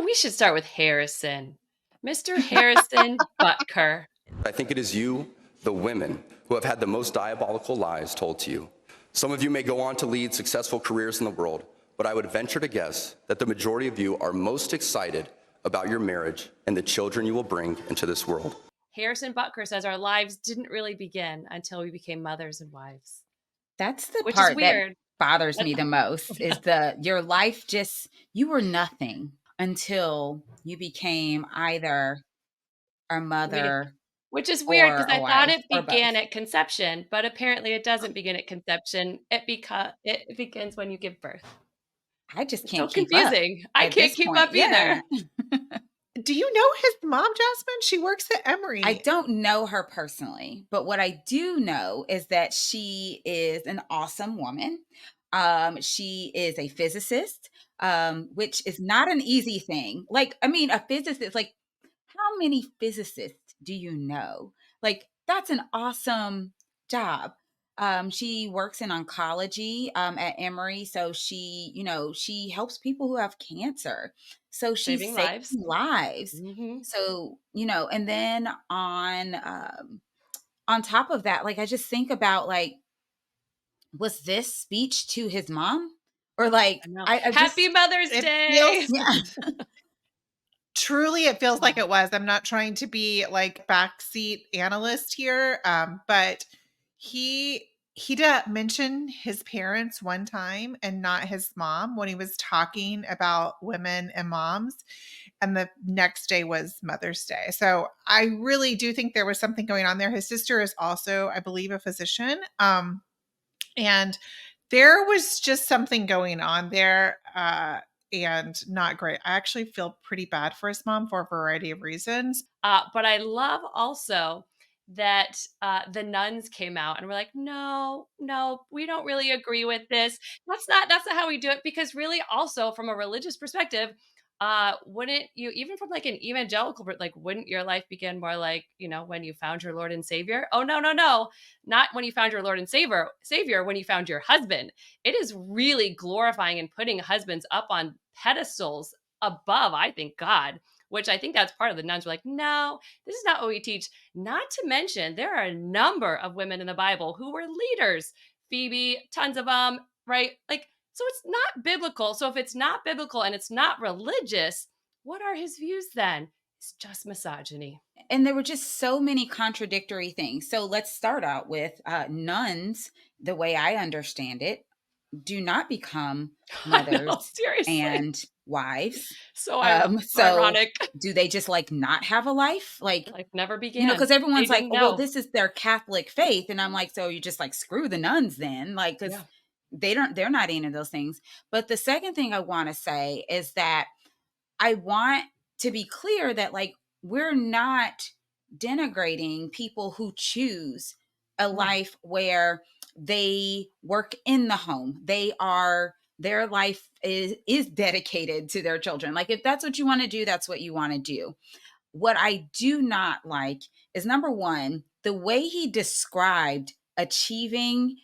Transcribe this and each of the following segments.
we should start with Harrison. Mr. Harrison Butker. I think it is you, the women, who have had the most diabolical lies told to you. Some of you may go on to lead successful careers in the world, but I would venture to guess that the majority of you are most excited about your marriage and the children you will bring into this world. Harrison Butker says our lives didn't really begin until we became mothers and wives. That's the Which is part that weird. bothers me the most is your life you were nothing until you became either a mother Which is weird or because a I thought wife it or began both. at conception, but apparently it doesn't begin at conception. It begins when you give birth. I just It's can't so keep up. confusing. I At can't this keep point, up either. Do you know his mom, Jasmine? She works at Emory. I don't know her personally, but what I do know is that she is an awesome woman. She is a physicist, which is not an easy thing. Like, I mean, a physicist, like, how many physicists do you know? Like, that's an awesome job. She works in oncology at Emory. So she helps people who have cancer. So she's Saving saving lives. lives. Mm-hmm. So, and then on top of that, like, I just think about, like, was this speech to his mom? Or like, I know. I just, Happy Mother's It Day. feels- yeah. Truly, it feels like it was. I'm not trying to be like backseat analyst here, but he did mention his parents one time and not his mom when he was talking about women and moms. And the next day was Mother's Day. So I really do think there was something going on there. His sister is also, I believe, a physician. And there was just something going on there. And not great. I actually feel pretty bad for his mom for a variety of reasons. But I love also that the nuns came out and were like, no, we don't really agree with this. That's not how we do it. Because really also from a religious perspective, wouldn't you, even from like an evangelical, like, wouldn't your life begin more like, when you found your Lord and Savior? Oh, no, not when you found your Lord and Savior, when you found your husband. It is really glorifying and putting husbands up on pedestals above, I think, God, which I think that's part of the nuns were like, no, this is not what we teach. Not to mention, there are a number of women in the Bible who were leaders. Phoebe, tons of them, right? Like, so it's not biblical. So if it's not biblical and it's not religious, what are his views then? It's just misogyny. And there were just so many contradictory things. So let's start out with nuns, the way I understand it, do not become mothers and wives. So ironic. Do they just like not have a life? Like never began. Because everyone's like, well, this is their Catholic faith. And I'm like, so you just like screw the nuns then? Like, because they're not into those things. But the second thing I want to say is that I want to be clear that, like, we're not denigrating people who choose a life where they work in the home. Their life is dedicated to their children. Like, if that's what you want to do, that's what you want to do. What I do not like is, number one, the way he described achieving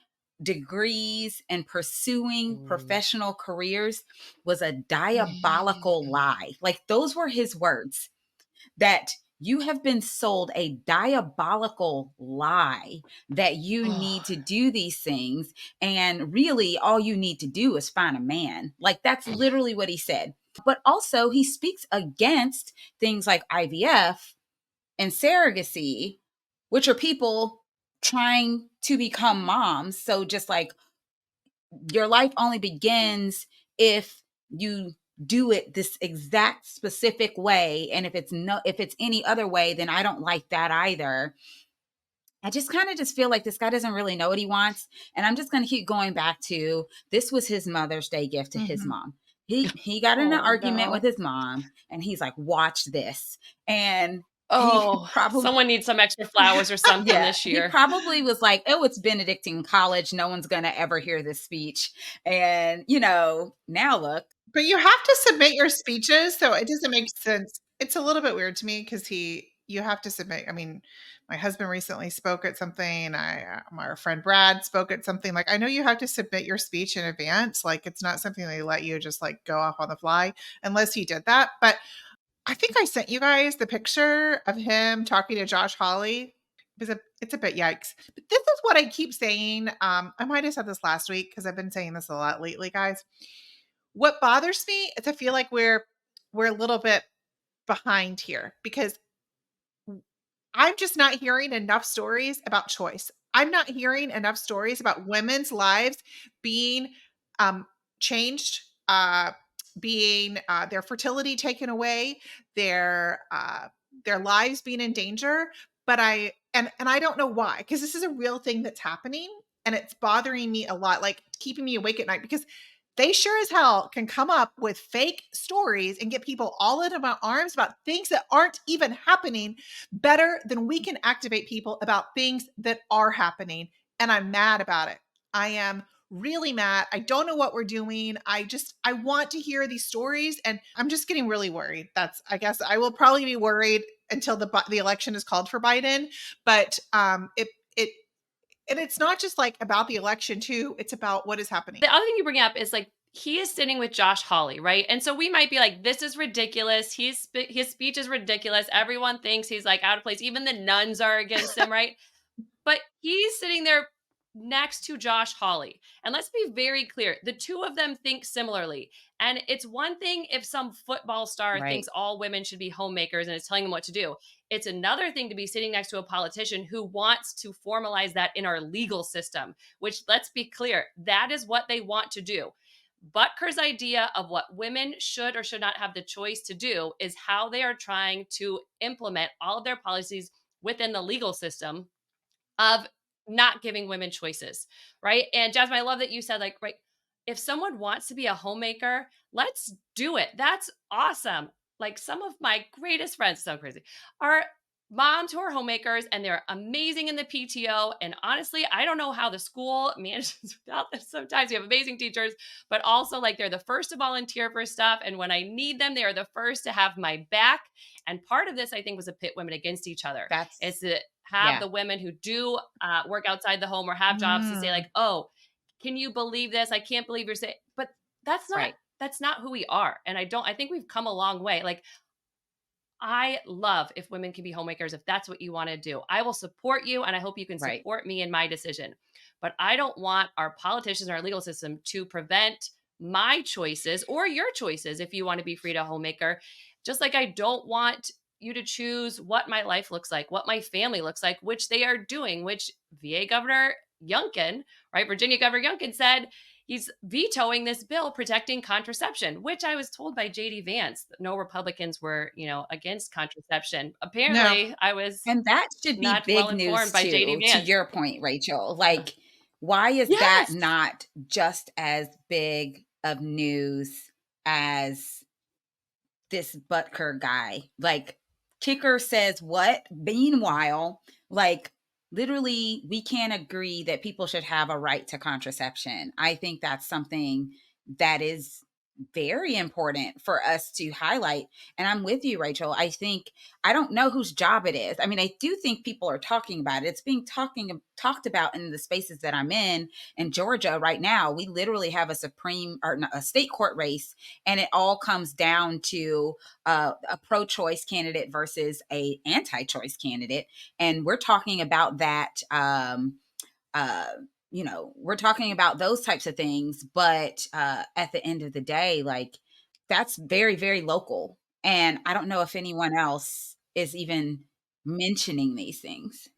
degrees and pursuing professional careers was a diabolical lie. Like, those were his words, that you have been sold a diabolical lie that you need to do these things. And really all you need to do is find a man. Like, that's literally what he said. But also he speaks against things like IVF and surrogacy, which are people trying to become moms. So just like, your life only begins if you do it this exact specific way. And if it's any other way, then I don't like that either. I just kind of just feel like this guy doesn't really know what he wants. And I'm just going to keep going back to, this was his Mother's Day gift to his mom. He got in an argument with his mom and he's like, watch this. And someone needs some extra flowers or something this year. He probably was like, oh, it's Benedictine college. No one's going to ever hear this speech. And, now look. But you have to submit your speeches. So it doesn't make sense. It's a little bit weird to me because he you have to submit. I mean, my husband recently spoke at something. My friend Brad spoke at something. Like, I know you have to submit your speech in advance. Like, it's not something they let you just like go off on the fly unless he did that. But I think I sent you guys the picture of him talking to Josh Hawley. It's a bit yikes. But this is what I keep saying. I might have said this last week because I've been saying this a lot lately, guys. What bothers me is I feel like we're a little bit behind here because I'm just not hearing enough stories about choice. I'm not hearing enough stories about women's lives being changed, being their fertility taken away, their lives being in danger. But and I don't know why, because this is a real thing that's happening, and it's bothering me a lot, like keeping me awake at night because they sure as hell can come up with fake stories and get people all into my arms about things that aren't even happening better than we can activate people about things that are happening. And I'm mad about it. I am really mad. I don't know what we're doing. I want to hear these stories and I'm just getting really worried. I guess I will probably be worried until the election is called for Biden, but and it's not just like about the election too, it's about what is happening. The other thing you bring up is like he is sitting with Josh Hawley, right? And so we might be like, this is ridiculous. His speech is ridiculous. Everyone thinks he's like out of place. Even the nuns are against him, right? But he's sitting there next to Josh Hawley. And let's be very clear, the two of them think similarly. And it's one thing if some football star Right. thinks all women should be homemakers and is telling them what to do. It's another thing to be sitting next to a politician who wants to formalize that in our legal system, which let's be clear, that is what they want to do. Butker's idea of what women should or should not have the choice to do is how they are trying to implement all of their policies within the legal system of not giving women choices, right? And Jasmine, I love that you said, like, right, if someone wants to be a homemaker, let's do it. That's awesome. Like some of my greatest friends, so crazy, are moms who are homemakers and they're amazing in the PTO. And honestly, I don't know how the school manages without this. Sometimes we have amazing teachers, but also like they're the first to volunteer for stuff. And when I need them, they are the first to have my back. And part of this, I think, was to pit women against each other. It's That's to have yeah. the women who do work outside the home or have jobs to say Mm. like, oh, can you believe this? I can't believe you're saying, but that's not Right. that's not who we are. And I think we've come a long way. Like I love if women can be homemakers, if that's what you want to do. I will support you and I hope you can Right. support me in my decision. But I don't want our politicians or our legal system to prevent my choices or your choices if you want to be free to homemaker. Just like I don't want you to choose what my life looks like, what my family looks like, which they are doing, which VA Governor Youngkin, right? Virginia Governor Youngkin said he's vetoing this bill protecting contraception, which I was told by JD Vance that no Republicans were, against contraception. No. Apparently, I was And that should be not well big informed news by JD too, to Vance. your point, Rachel. Like, why is that Yes. not just as big of news as this Butker guy? Like, Kicker says what? Meanwhile, like, literally, we can't agree that people should have a right to contraception. I think that's something that is very important for us to highlight. And I'm with you, Rachel. I don't know whose job it is. I mean, I do think people are talking about it. It's being talked about in the spaces that I'm in Georgia right now. We literally have a supreme or a state court race, and it all comes down to a pro-choice candidate versus a anti-choice candidate, and we're talking about that. Uh, we're talking about those types of things, but at the end of the day, like, that's very, very local. And I don't know if anyone else is even mentioning these things.